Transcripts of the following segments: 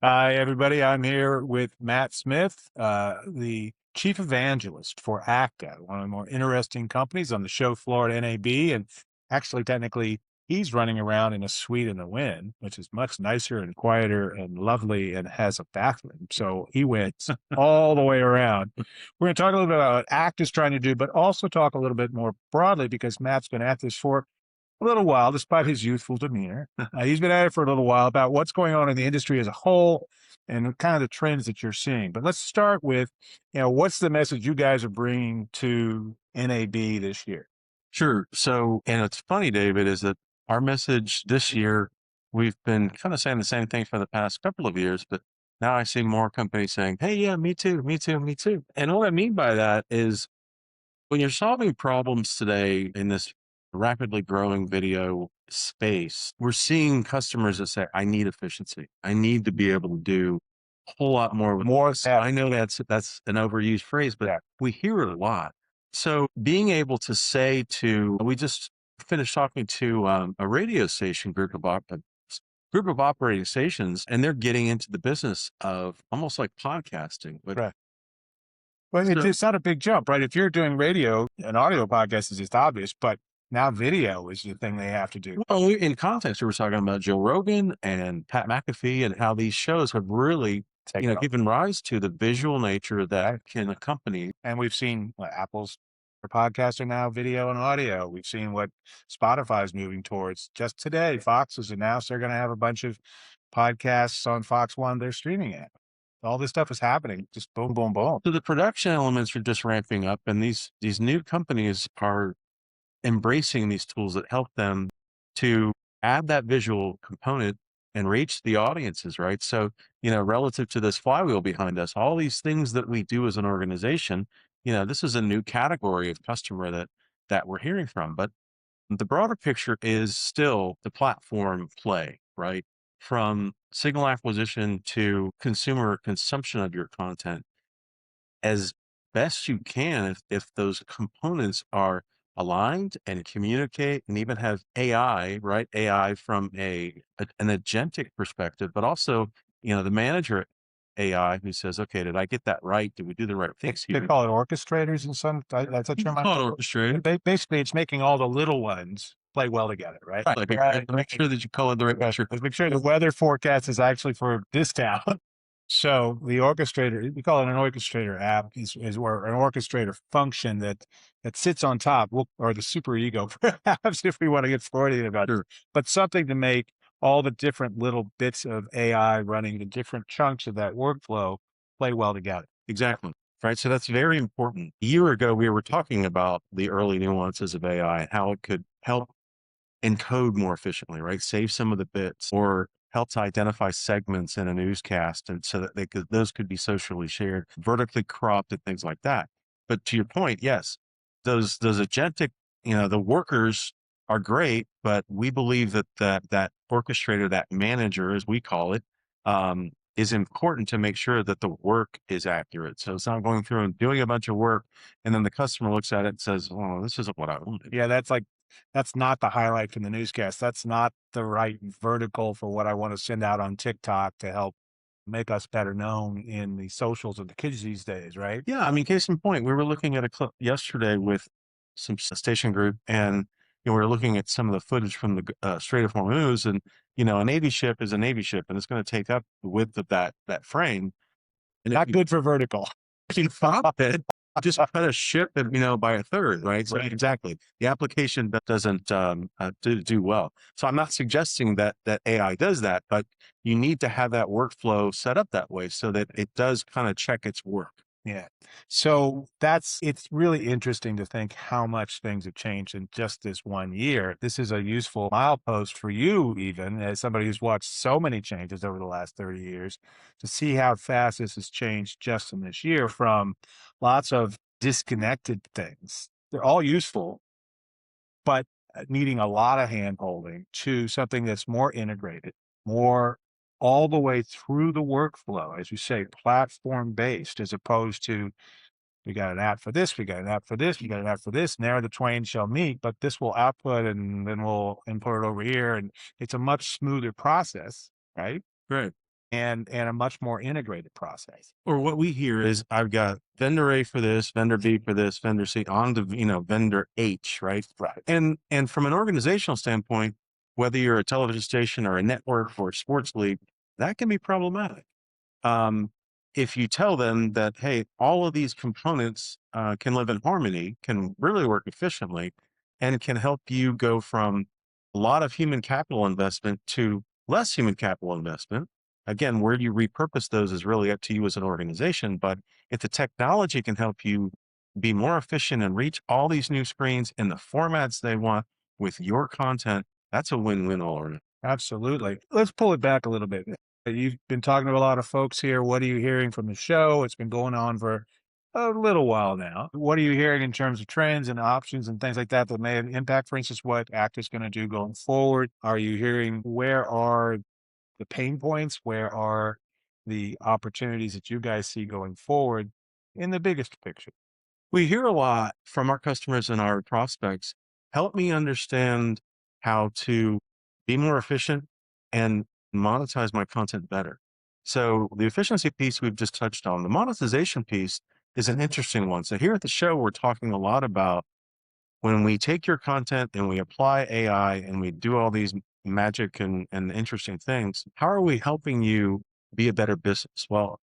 Hi, everybody. I'm here with Matt Smith, the chief evangelist for Akta, one of the more interesting companies on the show floor at NAB. And actually, technically, he's running around in a suite in the Wynn, which is much nicer and quieter and lovely and has a bathroom. So he wins all the way around. We're going to talk a little bit about what Act is trying to do, but also talk a little bit more broadly because Matt's been at this for a little while, despite his youthful demeanor. He's been at it for a little while about what's going on in the industry as a whole and kind of the trends that you're seeing. But let's start with, what's the message you guys are bringing to NAB this year? Sure. So, and it's funny, David, is that our message this year, we've been kind of saying the same thing for the past couple of years, but now I see more companies saying, hey, yeah, me too, me too, me too. And what I mean by that is when you're solving problems today in this rapidly growing video space, we're seeing customers that say, I need efficiency. I need to be able to do a whole lot more with More this. that, I know that's an overused phrase, but yeah, we hear it a lot. So being able to say to, we just finished talking to a radio station group of operating stations, and they're getting into the business of almost like podcasting, but right. Well, so it's not a big jump, right? If you're doing radio, an audio podcast is just obvious, but now video is the thing they have to do. well, in context, we were talking about Joe Rogan and Pat McAfee and how these shows have really, Take it off. given rise to the visual nature that Right. can accompany. And we've seen what Apple's for podcasts are now video and audio. We've seen what Spotify is moving towards. Just today, Fox has announced they're going to have a bunch of podcasts on Fox One, their streaming app. All this stuff is happening. Just boom, boom, boom. So the production elements are just ramping up, and these new companies are embracing these tools that help them to add that visual component and reach the audiences, right? So, relative to this flywheel behind us, all these things that we do as an organization, this is a new category of customer that we're hearing from. But the broader picture is still the platform play, right? From signal acquisition to consumer consumption of your content as best you can if those components are aligned and communicate and even have AI, right? AI from an agentic perspective, but also, the manager AI who says, okay, did I get that right? Did we do the right things They here? call it orchestrators in some, that's a You can term. call it orchestrated. Basically, it's making all the little ones play well together, right? Right. Like, make sure that you call it the right measure. Let's make sure the weather forecast is actually for this town. So the orchestrator, we call it an orchestrator app, is or an orchestrator function that sits on top, or the super ego, perhaps if we want to get Freudian about it, Sure. but something to make all the different little bits of AI running the different chunks of that workflow play well together. Exactly. Right. So that's very important. A year ago, we were talking about the early nuances of AI and how it could help encode more efficiently, right? Save some of the bits or help to identify segments in a newscast and so that those could be socially shared, vertically cropped and things like that. But to your point, yes, those agentic, the workers are great, but we believe that orchestrator, that manager, as we call it, is important to make sure that the work is accurate. So it's not going through and doing a bunch of work and then the customer looks at it and says, "Oh, this isn't what I wanted." Yeah, that's not the highlight from the newscast. That's not the right vertical for what I want to send out on TikTok to help make us better known in the socials of the kids these days, right? Yeah, I mean, case in point, we were looking at a clip yesterday with some station group, and we were looking at some of the footage from the Strait of Hormuz, and a Navy ship is a Navy ship, and it's going to take up the width of that frame. And if Not good for vertical. you pop it, just cut a ship, and, by a third, right? So Right. exactly, the application doesn't do well. So I'm not suggesting that AI does that, but you need to have that workflow set up that way so that it does kind of check its work. Yeah. So it's really interesting to think how much things have changed in just this one year. This is a useful milepost for you, even as somebody who's watched so many changes over the last 30 years, to see how fast this has changed just in this year from lots of disconnected things. They're all useful, but needing a lot of hand holding to something that's more integrated, more all the way through the workflow, as you say, platform based, as opposed to we got an app for this, we got an app for this, we got an app for this. There the twain shall meet, but this will output and then we'll input it over here. And it's a much smoother process, right? Right. and a much more integrated process. Or what we hear is I've got vendor A for this, vendor B for this, vendor C on to, vendor H, right? Right. And from an organizational standpoint, whether you're a television station or a network or a sports league, that can be problematic. Um, if you tell them that, hey, all of these components can live in harmony, can really work efficiently, and can help you go from a lot of human capital investment to less human capital investment. Again, where you repurpose those is really up to you as an organization. But if the technology can help you be more efficient and reach all these new screens in the formats they want with your content, that's a win-win all around. Absolutely. Let's pull it back a little bit. You've been talking to a lot of folks here. What are you hearing from the show? It's been going on for a little while now. What are you hearing in terms of trends and options and things like that that may impact, for instance, what ACT is going to do going forward? Are you hearing where are the pain points? Where are the opportunities that you guys see going forward in the biggest picture? We hear a lot from our customers and our prospects. Help me understand how to be more efficient and monetize my content better. So the efficiency piece we've just touched on. The monetization piece is an interesting one. So here at the show, we're talking a lot about when we take your content and we apply AI and we do all these magic and interesting things, how are we helping you be a better business? Well,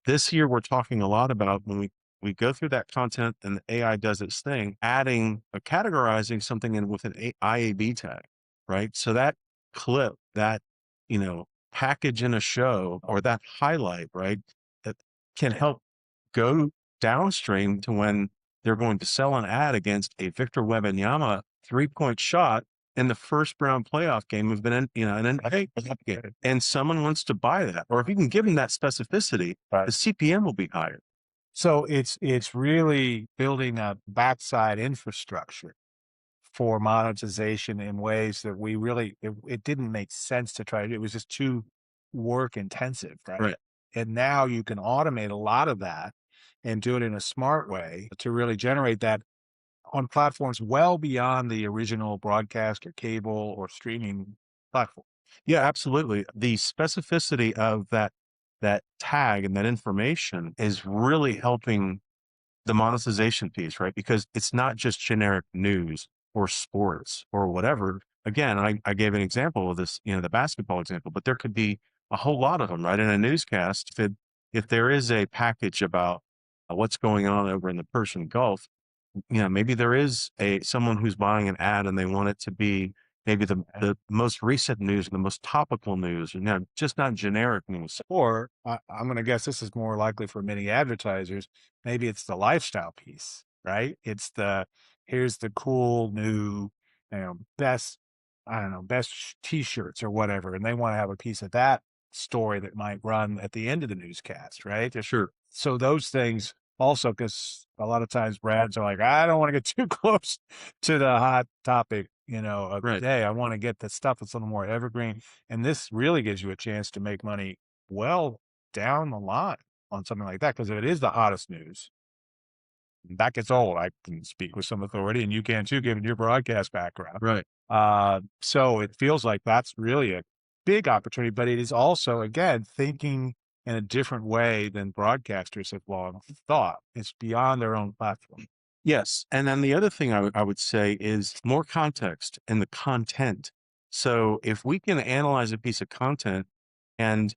this year, we're talking a lot about when we go through that content and the AI does its thing, adding or categorizing something in with an IAB tag, right? So that clip, that, package in a show or that highlight, right? That can help go downstream to when they're going to sell an ad against a Victor Wembanyama 3-point shot in the first round playoff game of an NBA game, and someone wants to buy that, or if you can give them that specificity, Right. the CPM will be higher. So it's really building a backside infrastructure for monetization in ways that we really it didn't make sense to try to do. It was just too work intensive, right? Right. And now you can automate a lot of that and do it in a smart way to really generate that on platforms well beyond the original broadcast or cable or streaming platform. Yeah, absolutely. The specificity of that tag and that information is really helping the monetization piece, right? Because it's not just generic news or sports or whatever. Again, I gave an example of this, the basketball example, but there could be a whole lot of them, right? In a newscast, if there is a package about what's going on over in the Persian Gulf, maybe there is someone who's buying an ad and they want it to be maybe the most recent news, the most topical news, just not generic news. Or I'm going to guess this is more likely for many advertisers. Maybe it's the lifestyle piece, right? It's the here's the cool new, best, I don't know, best t-shirts or whatever, and they want to have a piece of that story that might run at the end of the newscast, right? Sure. So those things also, because a lot of times brands are like, I don't want to get too close to the hot topic, of the Right. day. I want to get the stuff that's a little more evergreen. And this really gives you a chance to make money well down the line on something like that. Because if it is the hottest news, that gets old. I can speak with some authority, and you can too, given your broadcast background. Right. So it feels like that's really a big opportunity, but it is also, again, thinking in a different way than broadcasters have long thought. It's beyond their own platform. Yes. And then the other thing I would say is more context in the content. So if we can analyze a piece of content and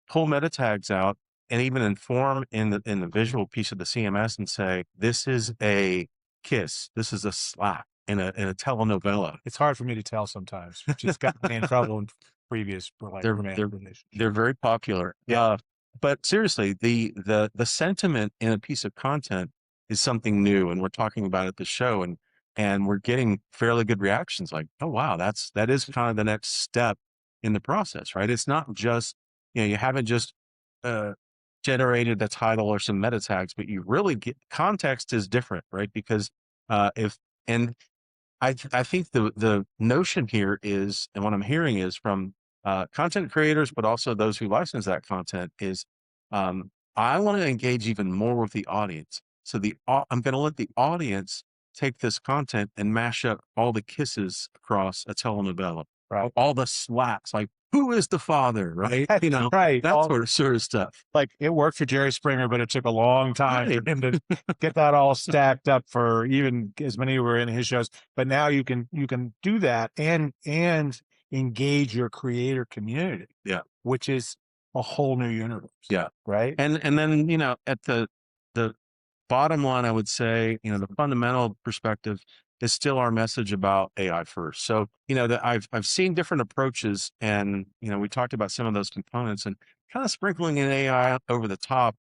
pull meta tags out and even inform in the visual piece of the CMS and say, this is a kiss, this is a slap in a telenovela. It's hard for me to tell sometimes, which has gotten me in trouble in previous They're romantic they're relationships. they're very popular. Yeah. But seriously, the sentiment in a piece of content is something new, and we're talking about it at the show, and we're getting fairly good reactions. Like, oh wow, that is kind of the next step in the process, right? It's not just you haven't just uh, generated the title or some meta tags, but you really get context is different, right? Because if and I think the notion here is, and what I'm hearing is from content creators, but also those who license that content is, I want to engage even more with the audience. So I'm going to let the audience take this content and mash up all the kisses across a telenovela, Right. all the slaps, like who is the father, right? That's right. That sort of stuff. Like it worked for Jerry Springer, but it took a long time Right. for him to get that all stacked up for even as many were in his shows. But now you can do that and engage your creator community. Yeah. Which is a whole new universe. Yeah. Right. And then, at the bottom line, I would say, the fundamental perspective is still our message about AI first. So, that I've seen different approaches, and, we talked about some of those components and kind of sprinkling in AI over the top.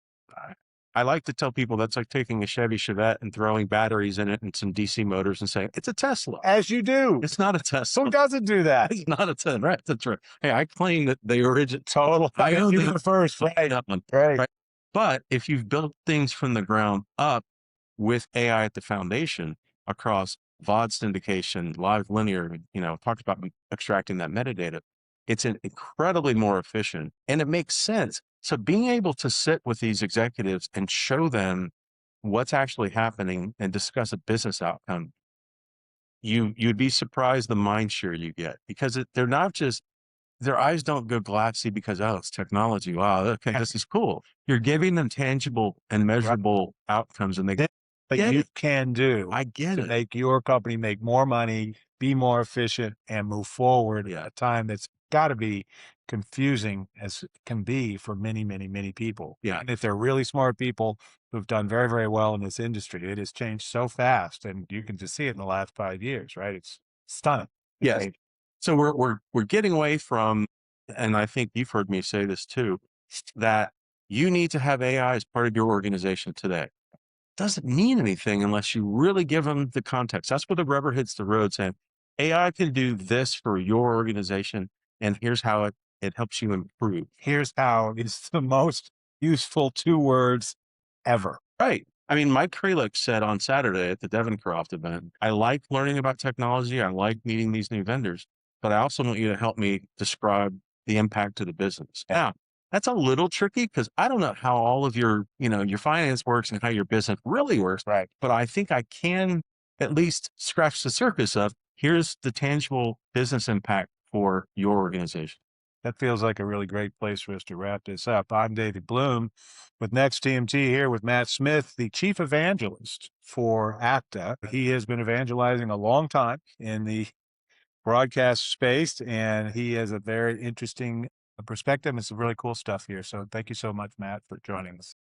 I like to tell people that's like taking a Chevy Chevette and throwing batteries in it and some DC motors and saying it's a Tesla. As you do. It's not a Tesla. Who doesn't do that? It's not a Tesla. Right. That's right. Hey, I claim that the origin. Total. I own the first. Right. Right. But if you've built things from the ground up with AI at the foundation across VOD syndication, live linear, talked about extracting that metadata, it's incredibly more efficient and it makes sense. So being able to sit with these executives and show them what's actually happening and discuss a business outcome, you'd be surprised the mind share you get, because they're not just, their eyes don't go glassy because, oh, it's technology. Wow, okay, this is cool. You're giving them tangible and measurable outcomes, and they that get you it. can do I get to it. make your company make more money, be more efficient, and move forward at a time that's got to be confusing as it can be for many, many, many people. Yeah. And if they're really smart people who've done very, very well in this industry, it has changed so fast, and you can just see it in the last 5 years, right? It's stunning. Yes. So we're getting away from, and I think you've heard me say this too, that you need to have AI as part of your organization today. Doesn't mean anything unless you really give them the context. That's where the rubber hits the road, saying AI can do this for your organization, and here's how it helps you improve. Here's how is the most useful 2 words ever. Right. I mean, Mike Kralik said on Saturday at the Devoncroft event, I like learning about technology. I like meeting these new vendors, but I also want you to help me describe the impact to the business. Now, that's a little tricky because I don't know how all of your finance works and how your business really works. Right. But I think I can at least scratch the surface of, here's the tangible business impact for your organization. That feels like a really great place for us to wrap this up. I'm David Bloom with Next TMT here with Matt Smith, the chief evangelist for Akta. He has been evangelizing a long time in the broadcast space, and he has a very interesting perspective and some really cool stuff here. So thank you so much, Matt, for joining us.